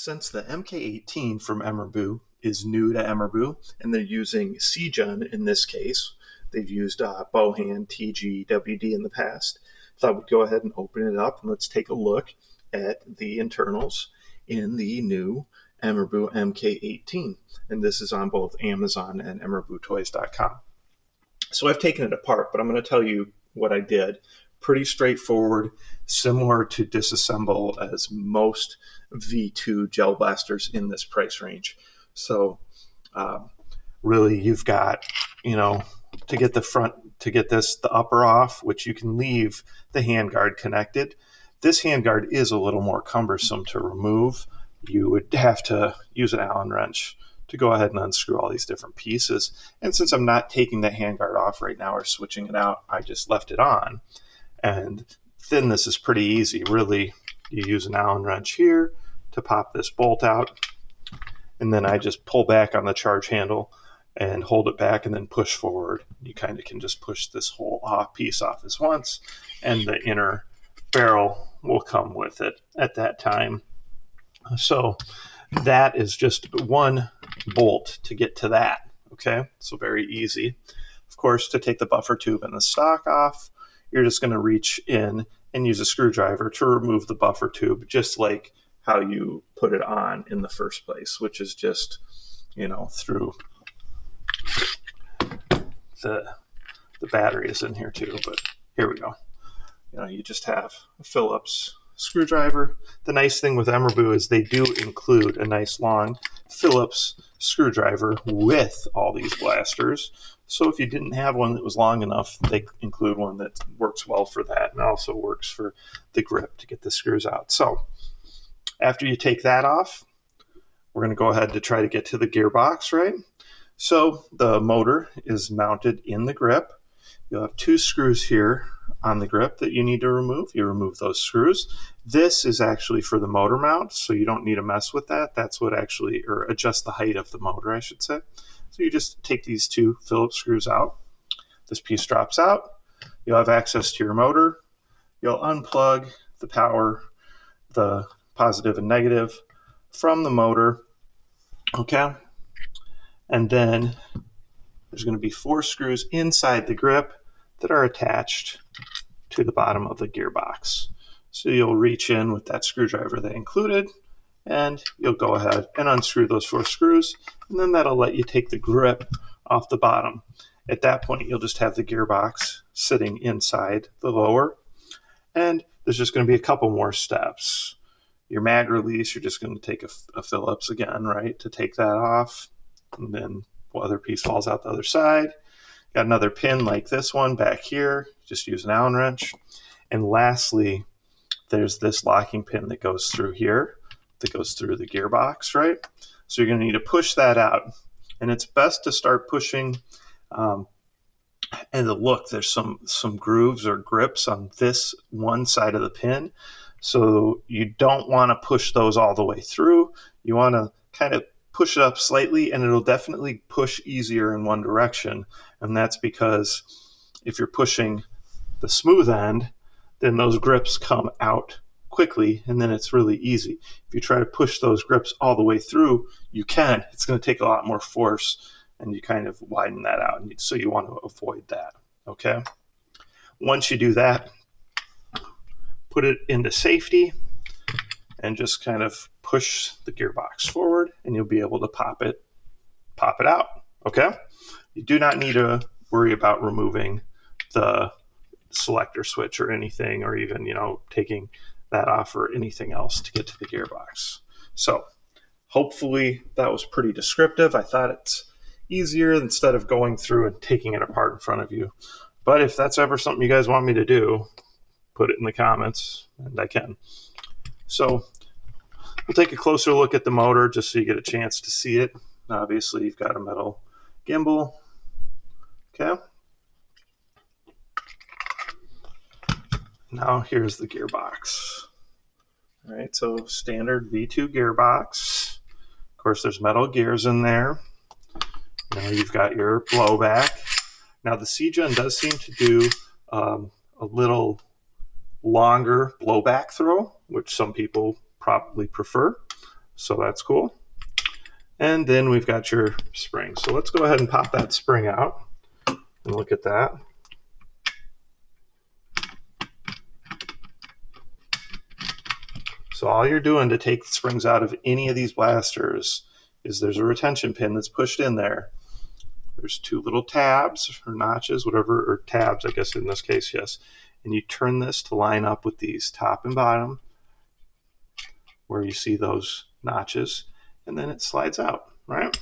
Since the MK18 from Emerbu is new to Emerbu, and they're using SIJUN in this case, they've used Bohan, TG, WD in the past, thought we'd go ahead and open it up and let's take a look at the internals in the new Emerbu MK18. And this is on both Amazon and emerbutoys.com. So I've taken it apart, but I'm going to tell you what I did. Pretty straightforward, similar to disassemble as most V2 gel blasters in this price range. So really you've got, to get the upper off, which you can leave the handguard connected. This handguard is a little more cumbersome to remove. You would have to use an Allen wrench to go ahead and unscrew all these different pieces. And since I'm not taking the handguard off right now or switching it out, I just left it on. And then this is pretty easy. Really, you use an Allen wrench here to pop this bolt out. And then I just pull back on the charge handle and hold it back and then push forward. You kind of can just push this whole piece off as once, and the inner barrel will come with it at that time. So that is just one bolt to get to that. Okay, so very easy. Of course, to take the buffer tube and the stock off, you're just going to reach in and use a screwdriver to remove the buffer tube, just like how you put it on in the first place, which is just, through the battery is in here too, but here we go. You just have a Phillips screwdriver. The nice thing with Emerbu is they do include a nice long Phillips screwdriver with all these blasters. So if you didn't have one that was long enough, they include one that works well for that and also works for the grip to get the screws out. So after you take that off, we're going to go ahead to try to get to the gearbox, right? So the motor is mounted in the grip. You'll have two screws here on the grip that you need to remove. You remove those screws. This is actually for the motor mount, so you don't need to mess with that. That's what actually, or adjust the height of the motor, I should say. So you just take these two Phillips screws out. This piece drops out. You'll have access to your motor. You'll unplug the power, the positive and negative from the motor. Okay. And then there's going to be 4 screws inside the grip that are attached to the bottom of the gearbox. So you'll reach in with that screwdriver they included, and you'll go ahead and unscrew those 4 screws, and then that'll let you take the grip off the bottom. At that point, you'll just have the gearbox sitting inside the lower, and there's just going to be a couple more steps. Your mag release, you're just going to take a Phillips again, right, to take that off, and then the other piece falls out the other side. Got another pin like this one back here, just use an Allen wrench. And lastly, there's this locking pin that goes through here, that goes through the gearbox, right? So you're going to need to push that out. And it's best to start pushing, and look, there's some grooves or grips on this one side of the pin. So you don't want to push those all the way through. You want to kind of push it up slightly, and it'll definitely push easier in one direction. And that's because if you're pushing the smooth end, then those grips come out quickly, and then it's really easy. If you try to push those grips all the way through, you can. It's going to take a lot more force, and you kind of widen that out. So you want to avoid that, okay? Once you do that, put it into safety and just kind of push the gearbox forward, and you'll be able to pop it out, okay? You do not need to worry about removing the selector switch or anything, or even, taking that off or anything else to get to the gearbox. So hopefully that was pretty descriptive. I thought it's easier instead of going through and taking it apart in front of you. But if that's ever something you guys want me to do, put it in the comments and I can. So we'll take a closer look at the motor just so you get a chance to see it. Obviously, you've got a metal gimbal. Okay. Now here's the gearbox. All right, so standard V2 gearbox. Of course, there's metal gears in there. Now you've got your blowback. Now the SIJUN does seem to do a little longer blowback throw, which some people probably prefer. So that's cool. And then we've got your spring. So let's go ahead and pop that spring out and look at that. So all you're doing to take the springs out of any of these blasters is there's a retention pin that's pushed in there. There's two little tabs or notches, whatever, or tabs, I guess in this case, yes. And you turn this to line up with these top and bottom where you see those notches, and then it slides out, right?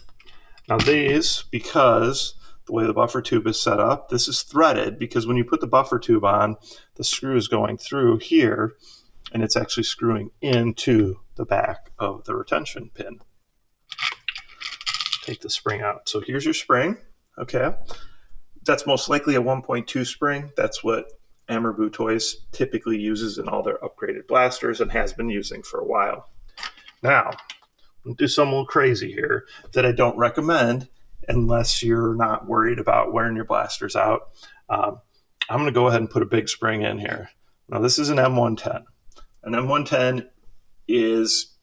Now these, because the way the buffer tube is set up, this is threaded because when you put the buffer tube on, the screw is going through here and it's actually screwing into the back of the retention pin. Take the spring out. So here's your spring, okay? That's most likely a 1.2 spring. That's what Emerbu Toys typically uses in all their upgraded blasters and has been using for a while. Now, I'll do something a little crazy here that I don't recommend unless you're not worried about wearing your blasters out. I'm going to go ahead and put a big spring in here. Now, this is an M110. An M110 is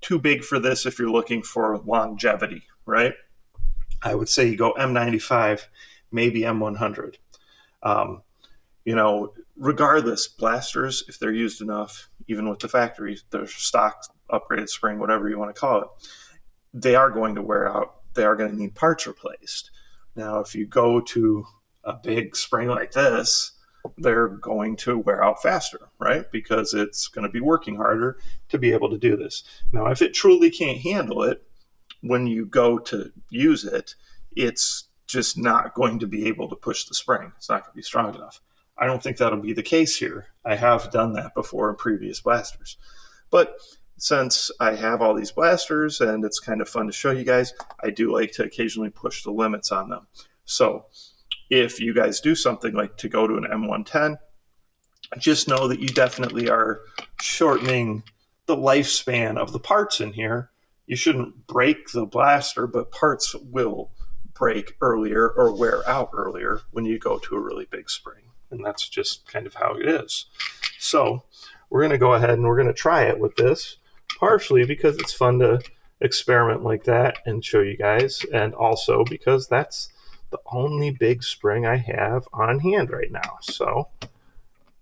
too big for this if you're looking for longevity, right? I would say you go M95, maybe M100. You know, regardless, blasters, if they're used enough, even with the factory, their stock upgraded spring, whatever you want to call it, they are going to wear out. They are going to need parts replaced. Now, if you go to a big spring like this, they're going to wear out faster, right? Because it's going to be working harder to be able to do this. Now, if it truly can't handle it, when you go to use it, it's just not going to be able to push the spring. It's not going to be strong enough. I don't think that'll be the case here. I have done that before in previous blasters. But since I have all these blasters and it's kind of fun to show you guys, I do like to occasionally push the limits on them. So if you guys do something like to go to an M110, just know that you definitely are shortening the lifespan of the parts in here. You shouldn't break the blaster, but parts will break earlier or wear out earlier when you go to a really big spring. And that's just kind of how it is. So we're going to go ahead and we're going to try it with this, partially because it's fun to experiment like that and show you guys, and also because that's the only big spring I have on hand right now. So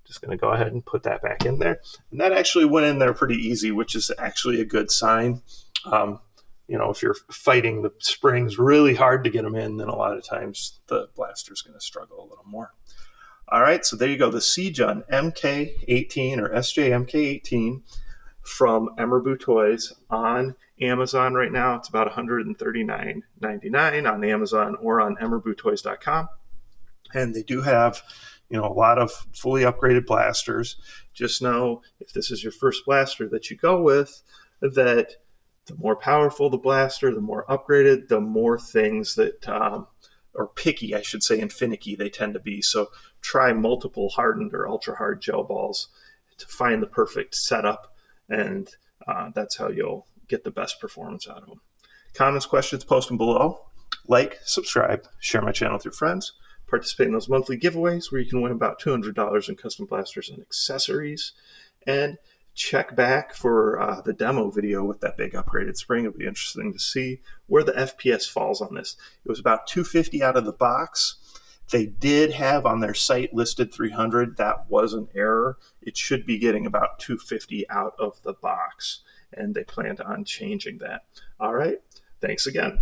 just going to go ahead and put that back in there. And that actually went in there pretty easy, which is actually a good sign. You know, if you're fighting the springs really hard to get them in, then a lot of times the blaster's going to struggle a little more. All right, so there you go. The SIJUN MK18 or SJ MK18 from Emerbu Toys on Amazon right now. It's about $139.99 on Amazon or on emerbutoys.com. And they do have, you know, a lot of fully upgraded blasters. Just know if this is your first blaster that you go with, that the more powerful the blaster, the more upgraded, the more things that, or picky, I should say, and finicky they tend to be. So try multiple hardened or ultra hard gel balls to find the perfect setup, and that's how you'll get the best performance out of them. Comments, questions, post them below. Like, subscribe, share my channel with your friends, participate in those monthly giveaways where you can win about $200 in custom blasters and accessories, and check back for the demo video with that big upgraded spring. It'll be interesting to see where the FPS falls on this. It was about 250 out of the box. They did have on their site listed 300. That was an error. It should be getting about 250 out of the box, and they planned on changing that. All right, thanks again.